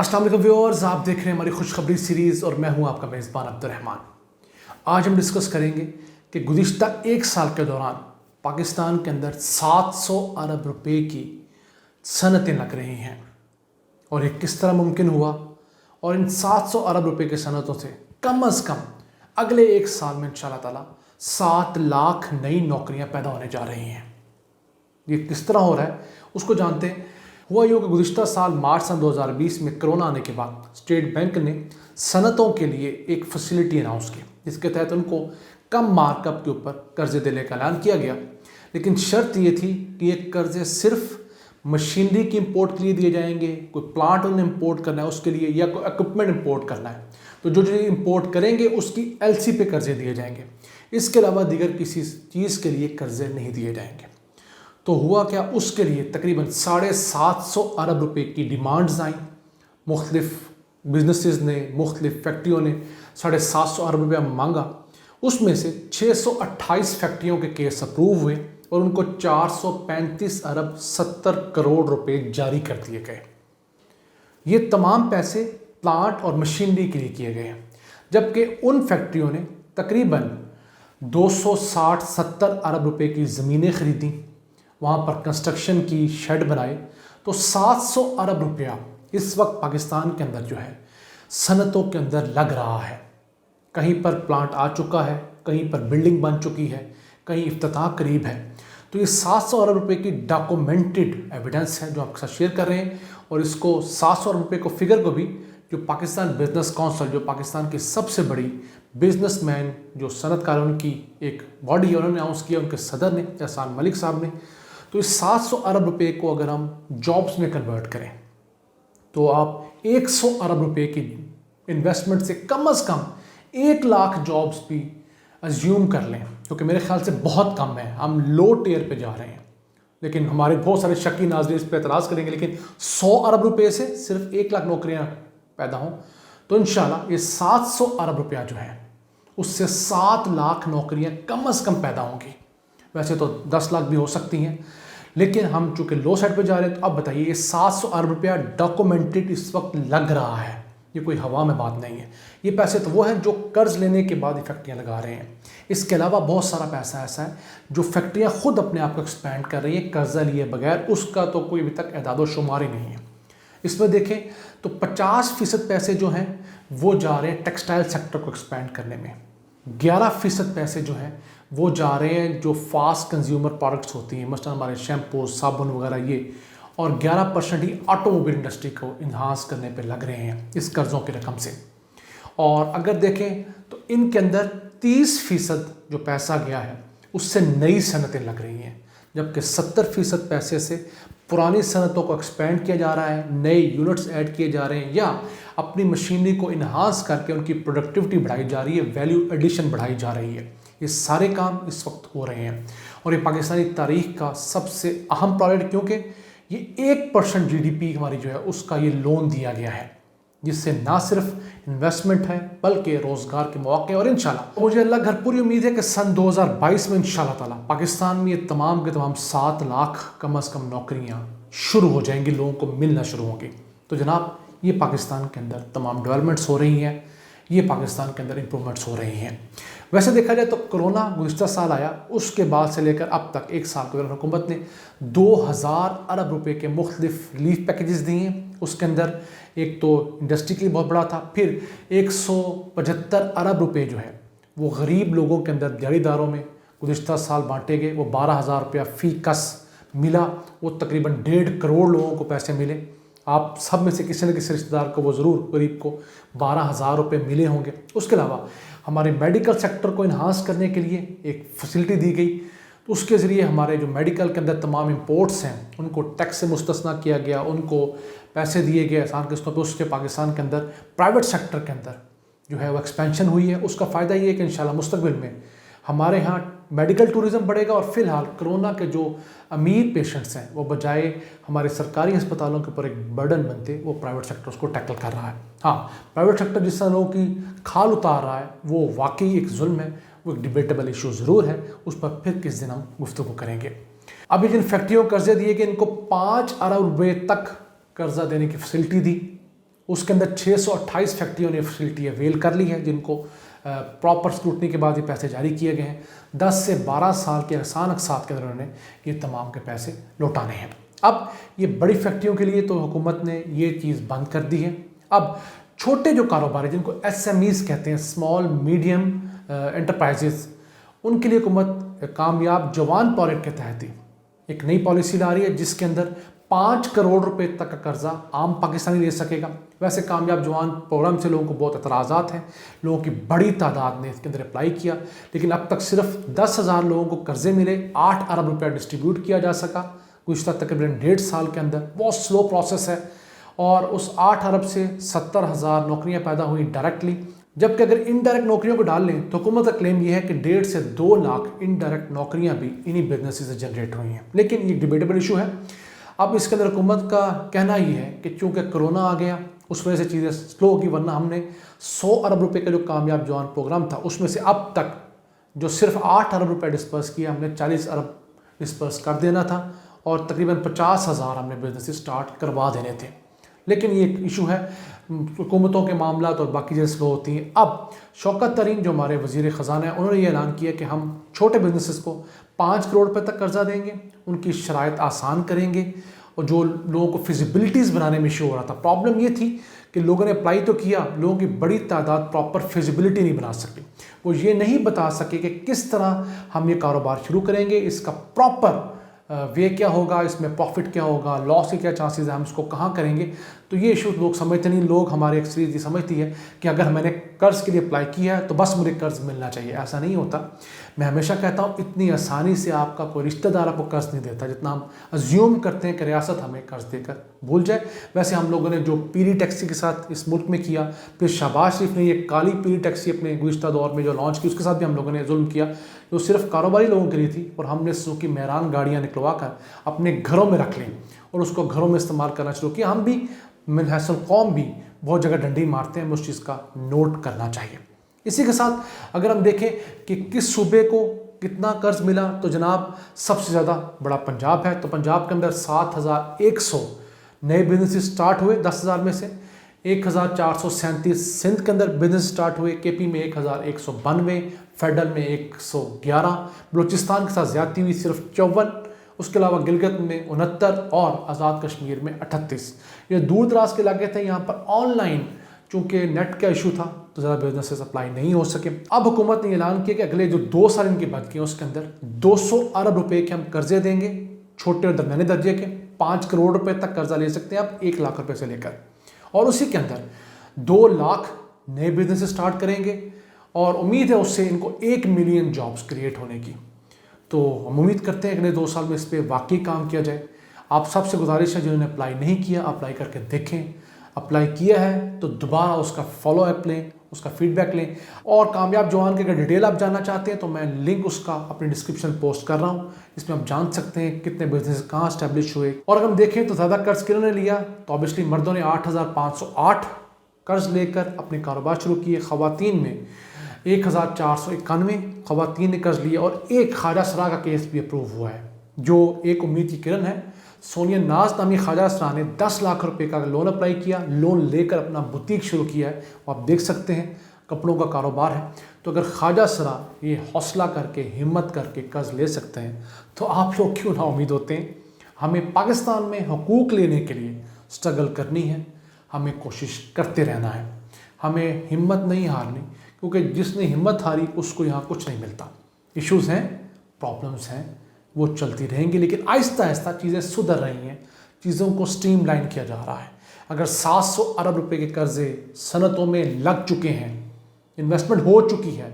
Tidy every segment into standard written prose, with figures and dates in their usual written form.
अस्सलाम वालेकुम व्यूअर्स, आप देख रहे हैं हमारी खुशखबरी सीरीज़ और मैं हूं आपका मेज़बान अब्दुर्रहमान। आज हम डिस्कस करेंगे कि गुज़िश्ता एक साल के दौरान पाकिस्तान के अंदर 700 अरब रुपए की सनतें लग रही हैं और ये किस तरह मुमकिन हुआ, और इन 700 अरब रुपए की सनतों से कम अगले एक साल में इंशाअल्लाह ताला 7 लाख नई नौकरियां पैदा होने जा रही हैं। ये किस तरह हो रहा है उसको जानते हैं। हुआ यूँ कि गुज़िश्ता साल मार्च सन 2020 में कोरोना आने के बाद स्टेट बैंक ने सनतों के लिए एक फैसिलिटी अनाउंस की, जिसके तहत उनको कम मार्कअप के ऊपर कर्जे देने का ऐलान किया गया। लेकिन शर्त ये थी कि ये कर्जे सिर्फ मशीनरी की इंपोर्ट के लिए दिए जाएंगे, कोई प्लांट उन्हें इंपोर्ट करना है उसके लिए, या कोई इक्विपमेंट इंपोर्ट करना है तो जो इंपोर्ट करेंगे उसकी LC पे कर्जे दिए जाएंगे। इसके अलावा दीगर किसी चीज़ के लिए कर्जे नहीं दिए जाएंगे। तो हुआ क्या, उसके लिए तकरीबन 750 अरब रुपए की डिमांड्स आई। मुख्तलिफ बिजनेसेस ने, मुख्तलिफ फैक्ट्रियों ने 750 अरब रुपया मांगा। उसमें से 628 फैक्ट्रियों के केस अप्रूव हुए और उनको 435 अरब 70 करोड़ रुपए जारी कर दिए गए। ये तमाम पैसे प्लांट और मशीनरी के लिए किए गए हैं, जबकि उन फैक्ट्रियों ने तकरीबन 260-70 अरब रुपए की ज़मीनें खरीदी, वहाँ पर कंस्ट्रक्शन की शेड बनाए। तो 700 अरब रुपया इस वक्त पाकिस्तान के अंदर जो है सनतों के अंदर लग रहा है। कहीं पर प्लांट आ चुका है, कहीं पर बिल्डिंग बन चुकी है, कहीं इफ्तिताह करीब है। तो ये 700 अरब रुपए की डॉक्यूमेंटेड एविडेंस है जो आपके साथ शेयर कर रहे हैं। और इसको 700 अरब रुपए को फिगर को भी जो पाकिस्तान बिजनेस काउंसिल, जो पाकिस्तान की सबसे बड़ी बिजनेसमैन जो सनतकारों की एक बॉडी है, उन्होंने अनाउंस किया, उनके सदर ने, एहसान मलिक साहब ने। तो इस 700 अरब रुपए को अगर हम जॉब्स में कन्वर्ट करें तो आप 100 अरब रुपए की इन्वेस्टमेंट से कम 1 लाख जॉब्स भी अज्यूम कर लें, क्योंकि मेरे ख्याल से बहुत कम है, हम लो टेयर पे जा रहे हैं। लेकिन हमारे बहुत सारे शकी नाज़रीन इस पर एतराज़ करेंगे, लेकिन 100 अरब रुपए से सिर्फ 1 लाख नौकरियां पैदा हों तो इंशाल्लाह ये 700 अरब रुपया जो है उससे 7 लाख नौकरियां कम पैदा होंगी। वैसे तो 10 लाख भी हो सकती हैं, लेकिन हम चूँकि लो साइड पे जा रहे हैं। तो अब बताइए, ये 700 अरब रुपया डॉक्यूमेंटेड इस वक्त लग रहा है, ये कोई हवा में बात नहीं है। ये पैसे तो वो हैं जो कर्ज लेने के बाद फैक्ट्रियाँ लगा रहे हैं। इसके अलावा बहुत सारा पैसा ऐसा है जो फैक्ट्रियाँ खुद अपने आप को एक्सपैंड कर रही हैं कर्जा लिए बगैर, उसका तो कोई अभी तक एदाद शुमार ही नहीं है। इसमें देखें तो 50% पैसे जो हैं वो जा रहे हैं टेक्सटाइल सेक्टर को एक्सपैंड करने में, 11% पैसे जो हैं वो जा रहे हैं जो फास्ट कंज्यूमर प्रोडक्ट्स होती हैं, मसलन हमारे शैम्पू, साबुन वगैरह ये, और 11% ही ऑटोमोबाइल इंडस्ट्री को इन्हांस करने पे लग रहे हैं इस कर्ज़ों की रकम से। और अगर देखें तो इनके अंदर 30% जो पैसा गया है उससे नई सनतें लग रही हैं, जबकि 70% पैसे से पुरानी सनतों को एक्सपेंड किया जा रहा है, नए यूनिट्स ऐड किए जा रहे हैं, या अपनी मशीनरी को इन्हांस करके उनकी प्रोडक्टिविटी बढ़ाई जा रही है, वैल्यू एडिशन बढ़ाई जा रही है। ये सारे काम इस वक्त हो रहे हैं और ये पाकिस्तानी तारीख का सबसे अहम प्रोजेक्ट, क्योंकि ये 1% GDP हमारी जो है उसका ये लोन दिया गया है, जिससे ना सिर्फ इन्वेस्टमेंट है बल्कि रोज़गार के मौके। और इंशाल्लाह मुझे अल्लाह घर पूरी उम्मीद है कि सन 2022 में इंशाल्लाह ताला पाकिस्तान में ये तमाम के तमाम 7 लाख कम से कम नौकरियाँ शुरू हो जाएंगी, लोगों को मिलना शुरू होंगी। तो जनाब, ये पाकिस्तान के अंदर तमाम डेवलपमेंट्स हो रही हैं, ये पाकिस्तान के अंदर इम्प्रूवमेंट्स हो रही हैं। वैसे देखा जाए तो कोरोना गुज़िश्ता साल आया, उसके बाद से लेकर अब तक एक साल के दौरान हुकूमत ने 2000 अरब रुपए के मुख्तलिफ रिलीफ पैकेजेस दिए हैं। उसके अंदर एक तो इंडस्ट्री के लिए बहुत बड़ा था, फिर 175 अरब रुपए जो है वो गरीब लोगों के अंदर, दिहाड़ीदारों में गुज़िश्ता साल बांटे गए। वो 12,000 रुपया फ़ी कस मिला, वो तकरीबन 1.5 करोड़ लोगों को पैसे मिले। आप सब में से किसी न किसी रिश्तेदार को वो ज़रूर गरीब को 12,000 रुपये मिले होंगे। उसके अलावा हमारे मेडिकल सेक्टर को इन्हांस करने के लिए एक फैसिलिटी दी गई, तो उसके ज़रिए हमारे जो मेडिकल के अंदर तमाम इंपोर्ट्स हैं उनको टैक्स से मुस्तस्ना किया गया, उनको पैसे दिए गए आसान किस्तों पे। उससे पाकिस्तान के अंदर प्राइवेट सेक्टर के अंदर जो है वो एक्सपेंशन हुई है। उसका फ़ायदा ये है कि इंशाल्लाह मुस्तकबिल में हमारे यहाँ मेडिकल टूरिज़्म बढ़ेगा और फ़िलहाल कोरोना के जो अमीर पेशेंट्स हैं वो बजाय हमारे सरकारी अस्पतालों के ऊपर एक बर्डन बनते, वो प्राइवेट सेक्टर उसको टैकल कर रहा है। हाँ, प्राइवेट सेक्टर जिस तरह लोगों की खाल उतार रहा है वो वाकई एक जुल्म है, वो एक डिबेटेबल इशू ज़रूर है, उस पर फिर किस दिन हम गुफ्तगू करेंगे। अभी जिन फैक्ट्रियों को कर्जे दिए गए इनको 5 अरब रुपये तक कर्जा देने की फैसिलिटी दी। उसके अंदर 628 फैक्ट्रियों ने फैसिलिटी अवेल कर ली है, जिनको प्रॉपर स्क्रूटनी के बाद ये पैसे जारी किए गए हैं। 10 से 12 साल के आसान अक़सात के अंदर उन्होंने ये तमाम के पैसे लौटाने हैं। अब ये बड़ी फैक्ट्रियों के लिए तो हुकूमत ने ये चीज़ बंद कर दी है। अब छोटे जो कारोबार है, जिनको SMEs कहते हैं, स्मॉल मीडियम एंटरप्राइजेस, उनके लिए हुकूमत कामयाब जवान प्रोजेक्ट के तहत ही एक नई पॉलिसी ला रही है, जिसके अंदर 5 करोड़ रुपए तक का कर्जा आम पाकिस्तानी ले सकेगा। वैसे कामयाब जवान प्रोग्राम से लोगों को बहुत एतराज़ात हैं, लोगों की बड़ी तादाद ने इसके अंदर अप्लाई किया, लेकिन अब तक सिर्फ 10,000 लोगों को कर्जे मिले, 8 अरब रुपया डिस्ट्रीब्यूट किया जा सका गुज़श्ता तकरीबन 1.5 साल के अंदर। बहुत स्लो प्रोसेस है, और उस 8 अरब से 70,000 नौकरियाँ पैदा हुई डायरेक्टली, जबकि अगर इनडायरेक्ट नौकरियों को डाल लें तो हुकूमत का क्लेम ये है कि 1.5 से 2 लाख इनडायरेक्ट नौकरियाँ भी इन्हीं बिजनेस से जनरेट हुई हैं। लेकिन ये डिबेटेबल इशू है। अब इसके अंदर हुकूमत का कहना ये है कि चूँकि कोरोना आ गया, उस वजह से चीज़ें स्लो होगी, वरना हमने 100 अरब रुपए का जो कामयाब जवान प्रोग्राम था, उसमें से अब तक जो सिर्फ 8 अरब रुपये डिस्पर्स किया, हमने 40 अरब डिस्पर्स कर देना था, और तकरीबन 50,000 हमने बिजनेस स्टार्ट करवा देने थे। लेकिन ये एक इशू है, हुकूमतों के मामला और बाकी चीज़ें स्लो होती हैं। अब शौकत तरीन जो हमारे वज़ीर ख़जाना है, उन्होंने ये ऐलान किया कि हम छोटे बिजनेसेस को 5 करोड़ रुपए तक कर्जा देंगे, उनकी शराइत आसान करेंगे, और जो लोगों को फिजिबिलिटीज़ बनाने में इशू हो रहा था, प्रॉब्लम ये थी कि लोगों ने अप्लाई तो किया, लोगों की बड़ी तादाद प्रॉपर फिजिबिलिटी नहीं बना सके, वो ये नहीं बता सके कि किस तरह हम ये कारोबार शुरू करेंगे, इसका प्रॉपर वे क्या होगा, इसमें प्रॉफिट क्या होगा, लॉस के क्या चांसेस हैं, हम इसको कहाँ करेंगे। तो ये इशू लोग समझते नहीं। लोग हमारे एक्सपीरियंस ये समझती है कि अगर मैंने कर्ज़ के लिए अप्लाई किया है तो बस मुझे कर्ज़ मिलना चाहिए। ऐसा नहीं होता। मैं हमेशा कहता हूँ, इतनी आसानी से आपका कोई रिश्तेदार आपको कर्ज़ नहीं देता जितना हम अज्यूम करते हैं कि रियासत हमें कर्ज़ देकर भूल जाए। वैसे हम लोगों ने जो पीली टैक्सी के साथ इस मुल्क में किया, फिर शहबाज शरीफ ने ये काली पीली टैक्सी अपने गुज़श्ता दौर में जो लॉन्च की, उसके साथ भी हम लोगों ने जुल्म किया, जो सिर्फ कारोबारी लोगों के लिए थी, और हमने सुजुकी मेहरान गाड़ियाँ निकलवा कर अपने घरों में रख ली और उसको घरों में इस्तेमाल करना शुरू किया। हम भी मिनहसल कौम भी बहुत जगह डंडी मारते हैं, हमें उस चीज़ का नोट करना चाहिए। इसी के साथ अगर हम देखें कि किस सूबे को कितना कर्ज मिला, तो जनाब सबसे ज़्यादा बड़ा पंजाब है। तो पंजाब के अंदर 7,100 नए बिजनेस स्टार्ट हुए 10,000 में से। 1,437 सिंध के अंदर बिजनेस स्टार्ट हुए, केपी में 1,192, फेडरल में 111, बलूचिस्तान के साथ ज्यादती हुई सिर्फ 54, उसके अलावा गिलगित में 69 और आज़ाद कश्मीर में 38। ये दूर दराज के इलाके थे, यहाँ पर ऑनलाइन चूँकि नेट का इशू था तो ज़्यादा बिजनेसेस अप्लाई नहीं हो सके। अब हुकूमत ने ऐलान किया कि अगले जो 2 साल इनके बच गए उसके अंदर 200 अरब रुपए के हम कर्जे देंगे, छोटे और दरमियाने दर्जे के। 5 करोड़ रुपए तक कर्जा ले सकते हैं आप 1 लाख रुपए से लेकर, और उसी के अंदर 2 लाख नए बिजनेस स्टार्ट करेंगे, और उम्मीद है उससे इनको 1 मिलियन जॉब्स क्रिएट होने की। तो हम उम्मीद करते हैं अगले 2 साल में इस पर वाकई काम किया जाए। आप सबसे गुजारिश है जिन्होंने अप्लाई नहीं किया, अप्लाई करके देखें। अप्लाई किया है तो दोबारा उसका फॉलो अप लें, उसका फीडबैक लें। और कामयाब जवान की अगर डिटेल आप जानना चाहते हैं तो मैं लिंक उसका अपने डिस्क्रिप्शन पोस्ट कर रहा हूँ। इसमें आप जान सकते हैं कितने बिजनेस कहाँ स्टैब्लिश हुए। और अगर हम देखें तो ज़्यादा कर्ज किन्होंने लिया, तो ऑब्वियसली मर्दों ने 8,508 कर्ज लेकर अपने कारोबार शुरू किए। ख़वातीन में 1,491 ख़वातीन ने कर्ज लिया, और एक ख्वाजा सरा का केस भी अप्रूव हुआ है, जो एक उम्मीद की किरण है। सोनिया नाज नामी ख्वाजा सरा ने 10 लाख रुपए का लोन अप्लाई किया, लोन लेकर अपना बुटीक शुरू किया है। आप देख सकते हैं कपड़ों का कारोबार है। तो अगर ख्वाजा सरा ये हौसला करके, हिम्मत करके कर्ज ले सकते हैं तो आप लोग क्यों ना उम्मीद होते हैं। हमें पाकिस्तान में हुकूक लेने के लिए स्ट्रगल करनी है, हमें कोशिश करते रहना है, हमें हिम्मत नहीं हारनी, क्योंकि जिसने हिम्मत हारी उसको यहाँ कुछ नहीं मिलता। इश्यूज़ हैं, प्रॉब्लम्स हैं, वो चलती रहेंगी, लेकिन आहिस्ता आहिस्ता चीज़ें सुधर रही हैं, चीज़ों को स्ट्रीमलाइन किया जा रहा है। अगर 700 अरब रुपए के कर्जे सनतों में लग चुके हैं, इन्वेस्टमेंट हो चुकी है,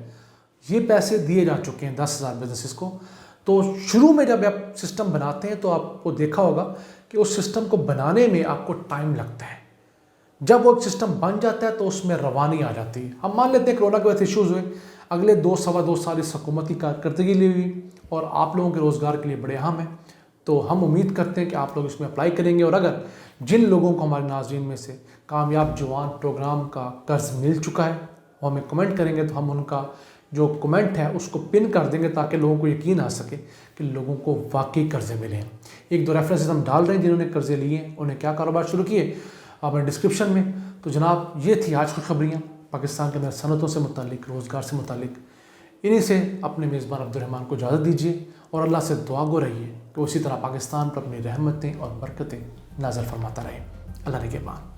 ये पैसे दिए जा चुके हैं 10,000 बिजनेसेस को, तो शुरू में जब आप सिस्टम बनाते हैं तो आपको देखा होगा कि उस सिस्टम को बनाने में आपको टाइम लगता है। जब वो सिस्टम बन जाता है तो उसमें रवानी आ जाती है। हम मान लेते हैं कोरोना के वजह से इशूज़ हुए, अगले 2-2.25 साल इस हुकूमती कारकर्दगी लिए हुई और आप लोगों के रोज़गार के लिए बड़े अहम है। तो हम उम्मीद करते हैं कि आप लोग इसमें अप्लाई करेंगे, और अगर जिन लोगों को हमारे नाज़रीन में से कामयाब जवान प्रोग्राम का कर्ज मिल चुका है वो हमें कमेंट करेंगे, तो हम उनका जो कमेंट है उसको पिन कर देंगे ताकि लोगों को यकीन आ सके कि लोगों को वाकई कर्जे मिले हैं। 1-2 रेफरेंसेस हम डाल रहे हैं जिन्होंने कर्जे लिए, उन्हें क्या कारोबार शुरू किए, आपने डिस्क्रिप्शन में تو جناب یہ تھی آج کی خبریاں پاکستان کے اندر صنعتوں سے متعلق، روزگار سے متعلق۔ انہی سے اپنے میزبان عبدالرحمن کو اجازت دیجیے اور اللہ سے دعا گو رہیے کہ اسی طرح پاکستان پر اپنی رحمتیں اور برکتیں نازل فرماتا رہے۔ اللہ نگہبان۔